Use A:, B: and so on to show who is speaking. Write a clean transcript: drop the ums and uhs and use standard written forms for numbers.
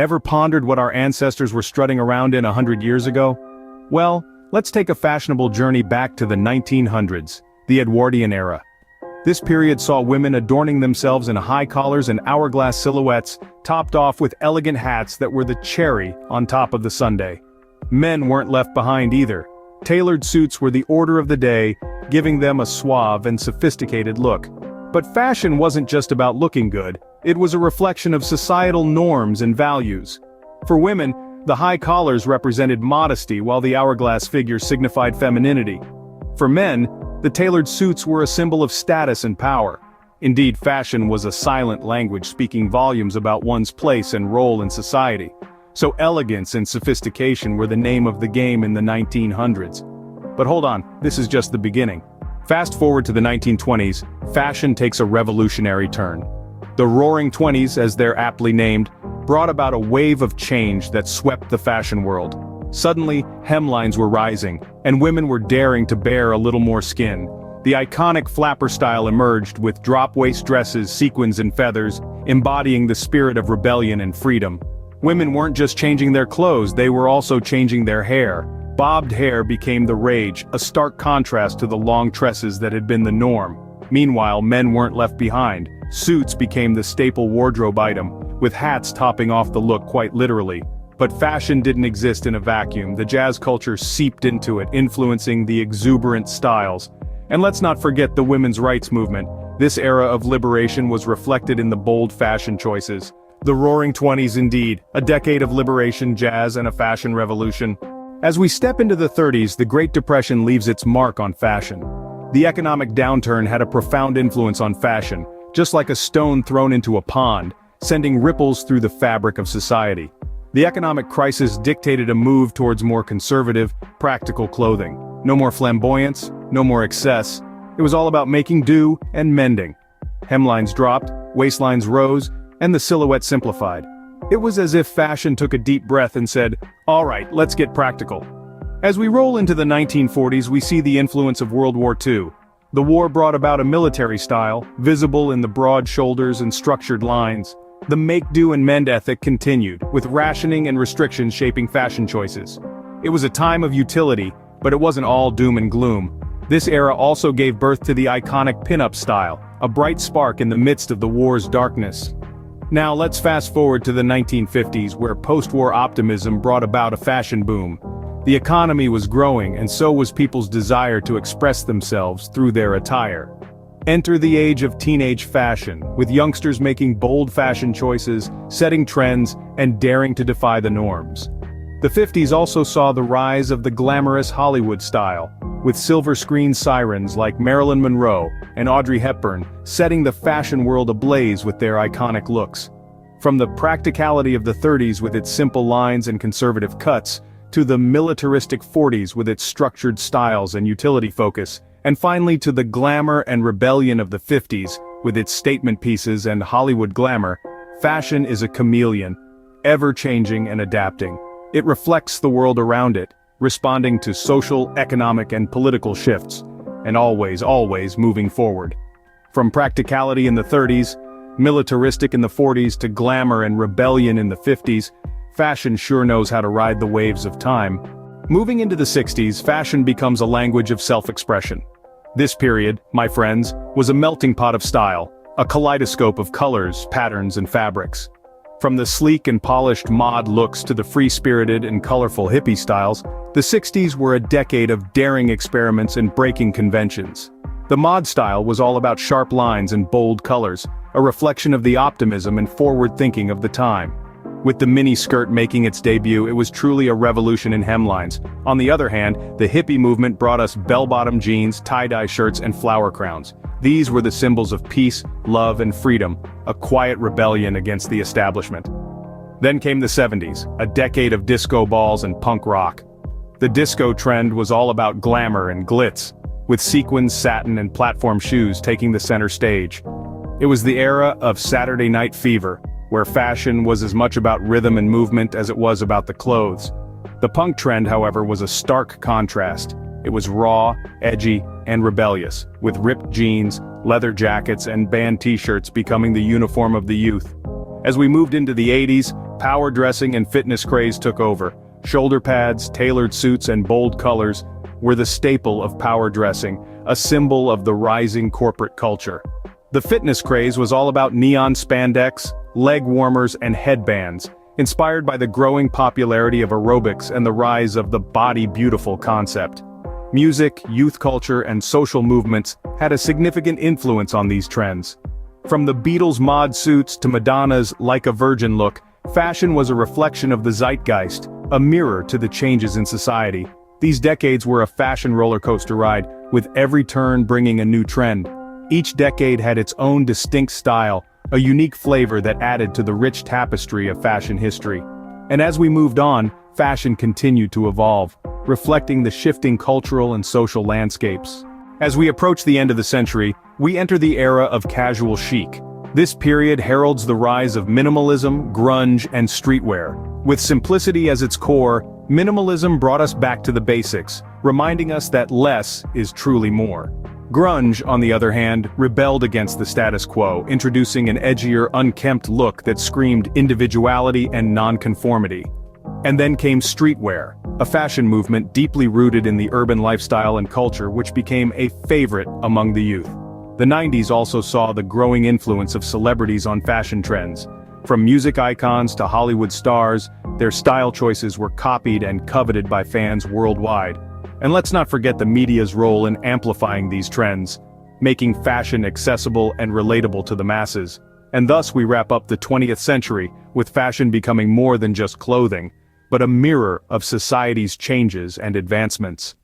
A: Ever pondered what our ancestors were strutting around in 100 years ago? Well, let's take a fashionable journey back to the 1900s, the Edwardian era. This period saw women adorning themselves in high collars and hourglass silhouettes, topped off with elegant hats that were the cherry on top of the sundae. Men weren't left behind either. Tailored suits were the order of the day, giving them a suave and sophisticated look. But fashion wasn't just about looking good, it was a reflection of societal norms and values. For women, the high collars represented modesty while the hourglass figures signified femininity. For men, the tailored suits were a symbol of status and power. Indeed, fashion was a silent language speaking volumes about one's place and role in society. So elegance and sophistication were the name of the game in the 1900s. But hold on, this is just the beginning. Fast forward to the 1920s, fashion takes a revolutionary turn. The Roaring Twenties, as they're aptly named, brought about a wave of change that swept the fashion world. Suddenly, hemlines were rising, and women were daring to bare a little more skin. The iconic flapper style emerged with drop-waist dresses, sequins and feathers, embodying the spirit of rebellion and freedom. Women weren't just changing their clothes, they were also changing their hair. Bobbed hair became the rage, a stark contrast to the long tresses that had been the norm. Meanwhile, men weren't left behind. Suits became the staple wardrobe item, with hats topping off the look quite literally. But fashion didn't exist in a vacuum. The jazz culture seeped into it, influencing the exuberant styles. And let's not forget the women's rights movement. This era of liberation was reflected in the bold fashion choices. The Roaring Twenties indeed, a decade of liberation, jazz, and a fashion revolution. As we step into the 30s, the Great Depression leaves its mark on fashion. The economic downturn had a profound influence on fashion, just like a stone thrown into a pond, sending ripples through the fabric of society. The economic crisis dictated a move towards more conservative, practical clothing. No more flamboyance, no more excess. It was all about making do and mending. Hemlines dropped, waistlines rose, and the silhouette simplified. It was as if fashion took a deep breath and said, "All right, let's get practical." As we roll into the 1940s, we see the influence of World War II. The war brought about a military style, visible in the broad shoulders and structured lines. The make-do and mend ethic continued, with rationing and restrictions shaping fashion choices. It was a time of utility, but it wasn't all doom and gloom. This era also gave birth to the iconic pin-up style, a bright spark in the midst of the war's darkness. Now let's fast forward to the 1950s, where post-war optimism brought about a fashion boom. The economy was growing, and so was people's desire to express themselves through their attire. Enter the age of teenage fashion, with youngsters making bold fashion choices, setting trends, and daring to defy the norms. The 50s also saw the rise of the glamorous Hollywood style, with silver screen sirens like Marilyn Monroe and Audrey Hepburn setting the fashion world ablaze with their iconic looks. From the practicality of the 30s with its simple lines and conservative cuts, to the militaristic 40s with its structured styles and utility focus, and finally to the glamour and rebellion of the 50s, with its statement pieces and Hollywood glamour, fashion is a chameleon, ever-changing and adapting. It reflects the world around it, responding to social, economic, and political shifts, and always moving forward. From practicality in the 30s, militaristic in the 40s to glamour and rebellion in the 50s, fashion sure knows how to ride the waves of time. Moving into the 60s, fashion becomes a language of self-expression. This period, my friends, was a melting pot of style, a kaleidoscope of colors, patterns, and fabrics. From the sleek and polished mod looks to the free-spirited and colorful hippie styles, the 60s were a decade of daring experiments and breaking conventions. The mod style was all about sharp lines and bold colors, a reflection of the optimism and forward-thinking of the time. With the mini skirt making its debut, it was truly a revolution in hemlines. On the other hand, the hippie movement brought us bell-bottom jeans, tie-dye shirts, and flower crowns. These were the symbols of peace, love, and freedom, a quiet rebellion against the establishment. Then came the 70s, a decade of disco balls and punk rock. The disco trend was all about glamour and glitz, with sequins, satin, and platform shoes taking the center stage. It was the era of Saturday Night Fever, where fashion was as much about rhythm and movement as it was about the clothes. The punk trend, however, was a stark contrast. It was raw, edgy, and rebellious, with ripped jeans, leather jackets, and band t-shirts becoming the uniform of the youth. As we moved into the 80s, power dressing and fitness craze took over. Shoulder pads, tailored suits and bold colors were the staple of power dressing, a symbol of the rising corporate culture. The fitness craze was all about neon spandex, leg warmers and headbands, inspired by the growing popularity of aerobics and the rise of the body beautiful concept. Music, youth culture and social movements had a significant influence on these trends. From the Beatles' mod suits to Madonna's Like a Virgin look, fashion was a reflection of the zeitgeist, a mirror to the changes in society. These decades were a fashion roller coaster ride, with every turn bringing a new trend. Each decade had its own distinct style, a unique flavor that added to the rich tapestry of fashion history. And as we moved on, fashion continued to evolve, reflecting the shifting cultural and social landscapes. As we approach the end of the century, we enter the era of casual chic. This period heralds the rise of minimalism, grunge, and streetwear. With simplicity as its core, minimalism brought us back to the basics, reminding us that less is truly more. Grunge, on the other hand, rebelled against the status quo, introducing an edgier, unkempt look that screamed individuality and nonconformity. And then came streetwear, a fashion movement deeply rooted in the urban lifestyle and culture which became a favorite among the youth. The 90s also saw the growing influence of celebrities on fashion trends. From music icons to Hollywood stars, their style choices were copied and coveted by fans worldwide. And let's not forget the media's role in amplifying these trends, making fashion accessible and relatable to the masses. And thus we wrap up the 20th century, with fashion becoming more than just clothing, but a mirror of society's changes and advancements.